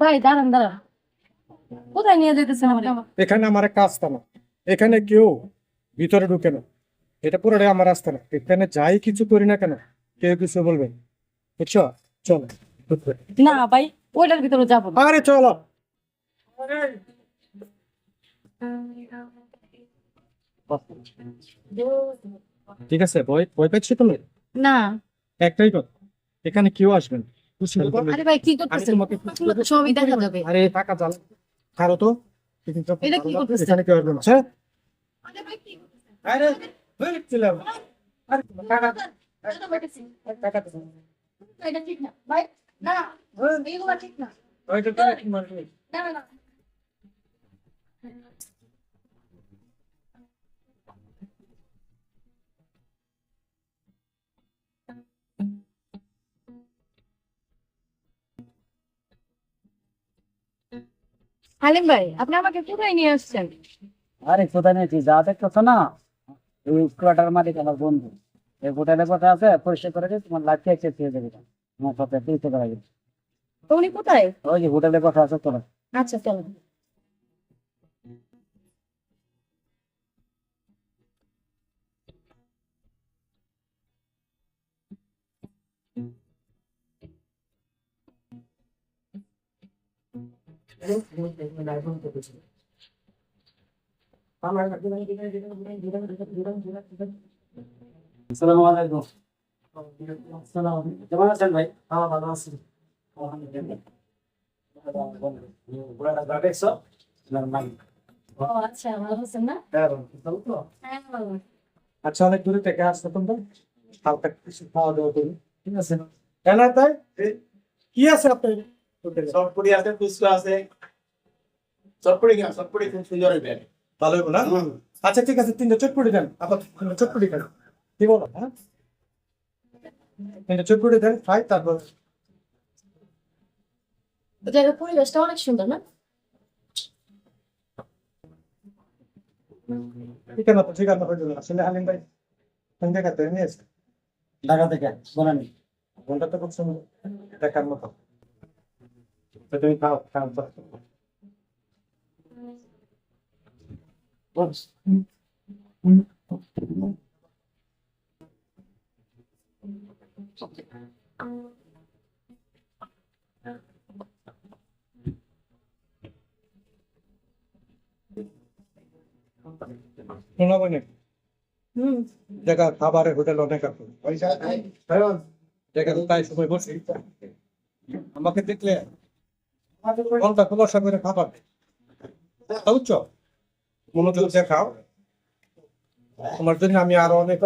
ভাই দাঁড়ান দাঁড়ান, কোথায় নিয়ে যেতেছেন আমাকে? এখানে আমার একটা আস্তানা, এখানে কেউ ভিতরে ঢুকে না, এটা পুরোটাই আমার আস্তানা। এখানে যাই কিছু করি না কেন কেউ কিছু বলবে, বুঝছো? চলো। না ভাই, ওইটার ভিতরে যাবো না। আরে চলো। ঠিক আছে, ভয় ভয় পাচ্ছি তুমি? না। একটাই কথা, এখানে কেউ আসবে না। আরে ভাই কি আমি করতেছেন? তোমাকে সবই দেখা যাবে। আরে টাকা জাল ছাড়ো তো। এটা কি করতেছেন? এখানে কেউ আসবে না, হ্যাঁ? আরে ভাই কি করতেছেন? আরে ছিলাম। আরে টাকা টাকা এটা ঠিক না ভাই, না এইগুলা ঠিক না। ওইটা তো কি মারবে? না না না। হালিম ভাই, আপনি আমাকে কোথায় নিয়ে আসছেন? আরে কোথায় নিয়েছি যা দেখতেছ না, এই ফ্ল্যাটের মালিক আমার বন্ধু। এই হোটেলে কথা আছে, পরিষ্কার করে দিয়ে তোমার লাইফ চেঞ্জ হয়ে যাবে। তোমার সাথে পরিচয় করা যাবে। তো উনি কোথায়? ওই যে হোটেলে কথা আছে তোমার। আচ্ছা চলো। আসসালামু আলাইকুম। আসসালাম, কেমন আছেন ভাই? হ্যাঁ ভালো আছি। পুরাটা গা দেখছো? আপনার মালিক। ও আচ্ছা, ভালো আছেন না? হ্যাঁ, ভালো তো? হ্যাঁ ভালো। আচ্ছা, অনেক দূরে থেকে আসছো তোমরা, হালকা কিছু খাওয়া দাওয়া করি। ঠিক আছে। কেন তাই কি আছে আপনার হোটেলে? চটপটি আছে, ফুচকা আছে। চটপটি কেন? চটপটি খুব সুন্দর হবে। ভালো হইবো না? আচ্ছা ঠিক আছে, তিনটা চটপটি দেন। আবার চটপটি খান, কি বলো? হ্যাঁ, তিনটা চটপটি দেন, খাই তারপর। জায়গার পরিবেশটা অনেক সুন্দর না? ঠিকানা তো ঠিকানা হয়ে গেল। আসলে হালিম ভাই কোন জায়গা থেকে নিয়ে এসে ঢাকা থেকে বলেন। ঘন্টা তো খুব সুন্দর দেখার মতো। তো তুমি খাও খাও তো। শোনো বোন, হুম। জায়গা খাবারের হোটেল অনেক আছে, পয়সা নাই। জায়গা তো তাই সময় বসি। আমাকে দেখলে মনটা খোলসা করে খাবার বুঝছো? মনোযোগ দিয়ে খাও, তোমার জন্য আমি আরো অনেক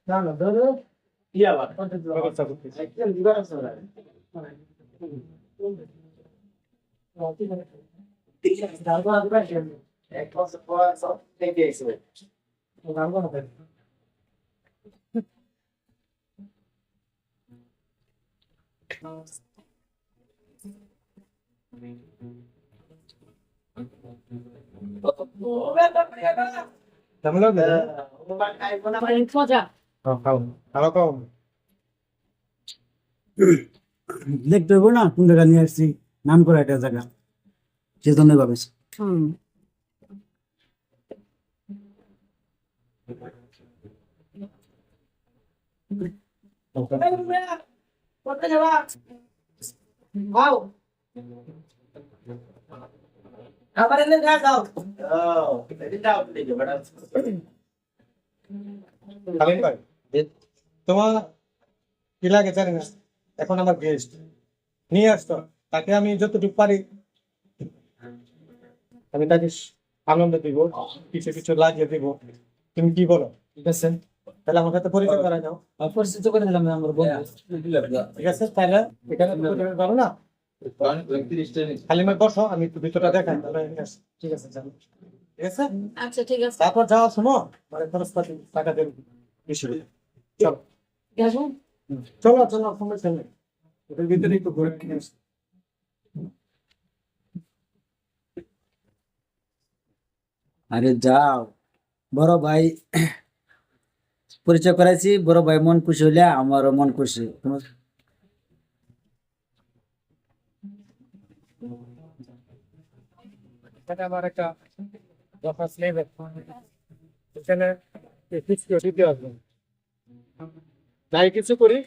না না ধরো কি আবার ব্যবস্থা করতেছি। একদম দিবার আছে না। এক বছর পর সব থেকে এসে কেমন লাগলো? মজা। খাও খাও খাও খাও। দেখতে হইব না কোন জায়গা নিয়ে আসছি, নাম করা একটা জায়গা, সেজন্য ভাবেছি। হুম। খাবার এনে খা দাও। ও এটা দিকে বড় হালিম ভাই, তোমার কি লাগে জানি না, এখন আমার গেস্ট নিয়ে আসতো, তাকে আমি যতটুকু পারি আমি তাকে আনন্দ দিব, কিছু কিছু লাগিয়ে দিব। তুমি কি বলো? ঠিক আছে, তাহলে আমার সাথে পরিচয় করা যাও। পরিচিত করে দিলাম আমার বন্ধু। ঠিক আছে, তাহলে এখানে ভালো না? হালিম ভাই বসো, আমি একটু ভিতরটা দেখাই, তাহলে ঠিক আছে জানো। ঠিক আছে, আচ্ছা ঠিক আছে। তারপর যাওয়া শোনো, মানে খরচপাতি টাকা দেব বেশি। চলো গেছো? চলো চলো, সমস্যা নেই, ওদের ভিতরে একটু ঘুরে নিয়ে আসি। আরে যাও, বড় ভাই পরিচয় করাইছি, বড় ভাই মন খুশি হইলে আমারও মন খুশি। তোমার এটা আমার একটা দরখাস্ত নেবে এখানে সিকিউরিটি দিতে আসবে যাই কিছু করি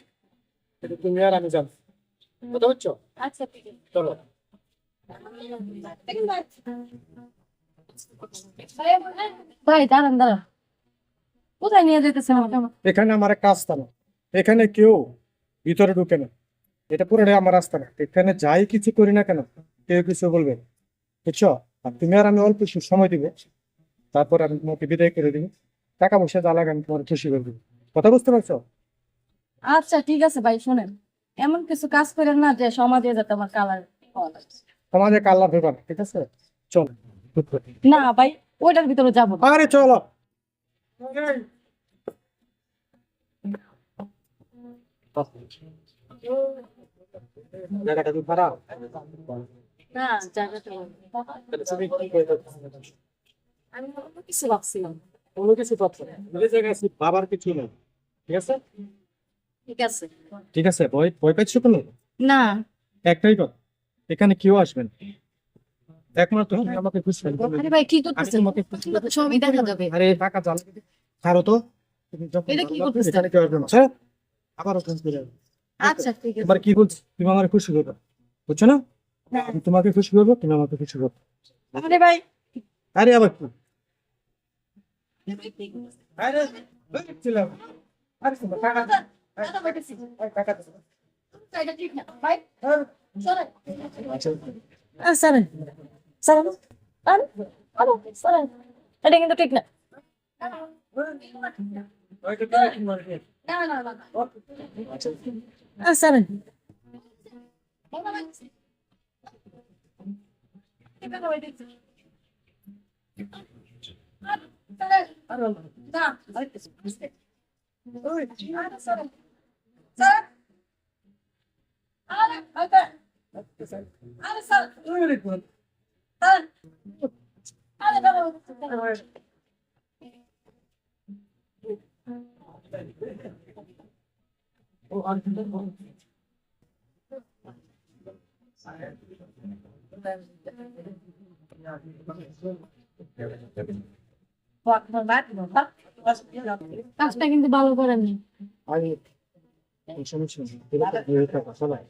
এটা তুমি আর আমি জানি কথা বুঝছো আচ্ছা ঠিক আছে চলো ভাই দাঁড়ান দাঁড়ান কোথায় নিয়ে যেতেছে আমাকে এখানে আমার একটা আস্তানা এখানে কেউ ভিতরে ঢুকে না এটা পুরোটাই আমার আস্তানা এখানে যাই কিছু করি না কেন কেউ কিছু বলবে না। বুঝছো আর তুমি আর আমি অল্প একটু সময় দিব তারপর আমি তোমাকে বিদায় করে দিব টাকা পয়সা যা লাগে আমি তোমার খুশি করে দিব কথা বুঝতে পারছো আচ্ছা ঠিক আছে ভাই শোনেন এমন কিছু কাজ করেন না যে সমাজে যাতে আমার কালার তোমাদের কাল্লা ভেবার ঠিক আছে চলো না ভাই ওইটার ভিতরে যাবো না। আরে চলো জায়গাটা তো খারাপ না জায়গাটা আমি অন্য কিছু ভাবছিলাম কোনো কিছু পাচ্ছ না এই জায়গায় আছি, বাবার কিছু নেই ঠিক আছে ঠিক আছে ঠিক আছে ভয় ভয় পাচ্ছ কেন না একটাই কথা এখানে কেউ আসবেন একমাত্র তুমি আমাকে খুশি করবে। আরে ভাই কি আমি করতেছেন তোমাকে ছবি দেখা যাবে আরে টাকা জাল ছাড়ো তো তুমি যখন এটা কি ভালো লাগবে, করতেছে? এখানে কেউ আসবে না স্যার আবারও ফোন করে আচ্ছা ঠিক আছে এবার কি বলছি তুমি আমাকে খুশি করবে বুঝছো না আমি তোমাকে খুশি করবো তুমি আমাকে খুশি করবে আরে ভাই আরে আবার কি আরে ছিলাম আরে তোমার টাকা দাদা বলতেছি টাকা দাও। এটা ঠিক না ভাই সরে আচ্ছা সরেন সরেন আরে আরে সরেন এটা কিন্তু ঠিক না না না না সরেন কাজটা কিন্তু ভালো করেননি আরে সমস্যা নেই সবাই